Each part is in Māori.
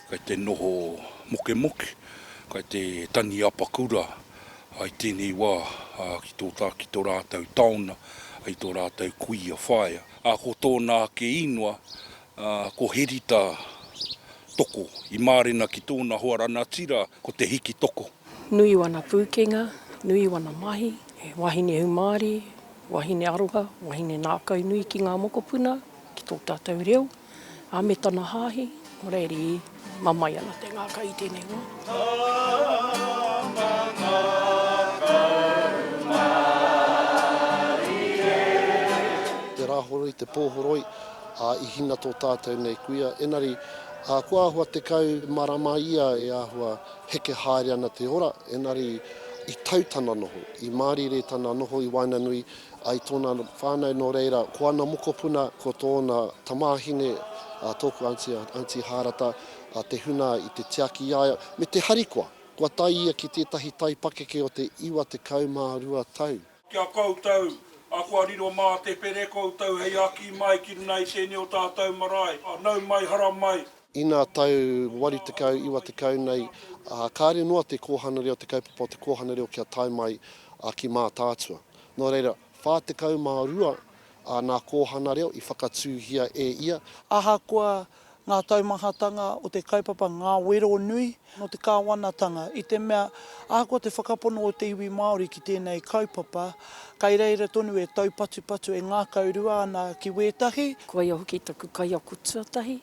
kai te noho moke moke, kai te tani apakura, ai tēnei wā ki tō rātou tauna, ai tō rātou kuia whaia. Ko tōna ke inua, ko Herita Toko, I mārena ki tōna hoarana tira, ko te hiki toko. Nui wana pūkenga, nui wana mahi, wahine hūmārie, wahine aroha, wahine ngākau nui ki ngā mokopuna, ki tō tātou reo, a me tana hāhi, o reiri mamai ana te ngākau I tēnei wā. Te rāhoroi, te pōhoroi, I hina tō tātou nei kuia. Enari, ko āhua te kau marama ia e āhua heke haere ana te ora, enari I tautana noho, I mārire tana noho I wainanui, ai tōna whānau no reira, ko ana mokopuna, ko tōna tamāhine, tōku anti hārata, te huna I te tiaki iaia, me te harikoa. Kua tai ia ki tētahi tai pakeke o te iwa te kaumārua tau. Kia koutou, kua riro mā te pere koutou, hei aki mai ki runei tēnei o tātou marae, nau mai, hara mai. Ina tau wari te kau, iwa te kau nei, kāre noa te kōhana reo, te kaupapa o te kōhana reo kia tai mai ki Mātaatua. Nō reira, whā te kau mā rua, nā kōhana reo I whakatūhia e ia. Aha kua ngā taumahatanga o te kaupapa ngā wero nui no te kāwanatanga. I te mea, aha kua te whakapono o te iwi Māori ki tēnei kaupapa, kai reira tonu e tau patu e ngākau rua ana ki wētahi. Koia hoki taku kai aku tuatahi.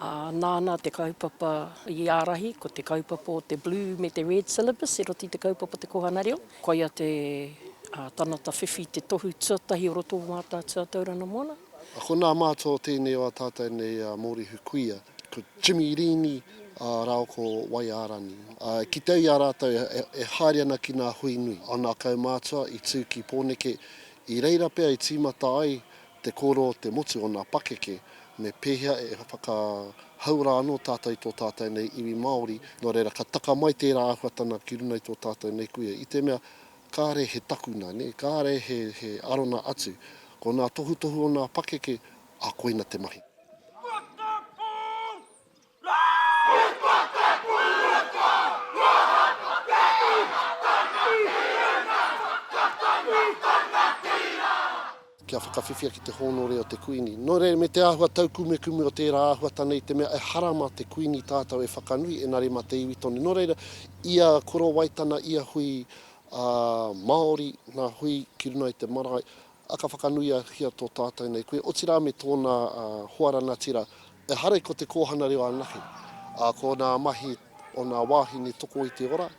Nāna te kaupapa I ārahi, ko te kaupapa o te blue me te red syllabus, e roti te kaupapa te kohana reo. Koia te tanata whiwhi te tohu tuatahi o roto Mātaatua taurana moana. Ko nā mātua tēnei o a tātou nei Mōri Hukuia, ko Jimmy Rini rao ko Waiarani. Ki tau I a rātou e haere ana ki ngā hui nui. O nā kaumātua I tū ki pōneke, I reira pēr I tīmata ai te koro te motu o nā pakeke, me pēhea e whakahaura anō tātou I tō tātou nei iwi Māori, nō reira ka taka mai tērā āhuatana ki runa I tō tātou nei kuia. I te mea, kāre he takuna, ne? Kāre he arona atu. Ko nā tohu o nā pakeke, koina te mahi. Kia whakawhiwhia ki te honore o te kuini. Nō reira me te āhua taukume o tērā āhuatana I te mea e harama te kuini tātou e whakanui e nare ma te iwi tonu. Nō reira, ia koro waitana, ia hui Māori, nā hui ki runa I te marae, aka whakanuia hia tō tātou nei koe. O tira me tōna hoarana tira, e hare ko te kōhana reo anahi. Ko nā mahi o nā wahine toko I te ora,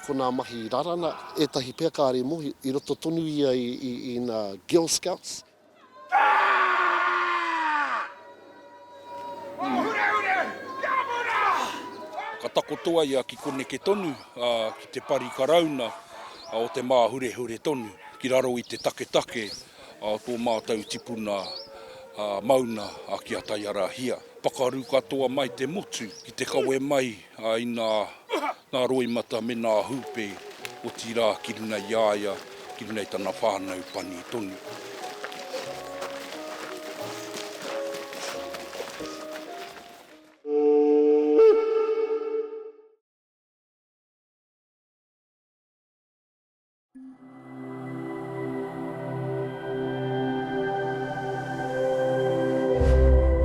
ko nā mahi rarana, etahi PÖKÄEA mohi, I roto tonu ia I nā Girl Scouts. Ka takotoa ia ki koneke tonu, ki te pari karauna, o te mā hure tonu, ki raro I te take, tō mātou tipuna mauna ki a tai ara hia. Pakaru katoa mai te motu, ki te kawe mai I nā roimata me nā hūpe o tira ki runa iaia, ki runa I tana whānau pani tonu.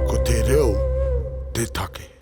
Ko te reo, te take.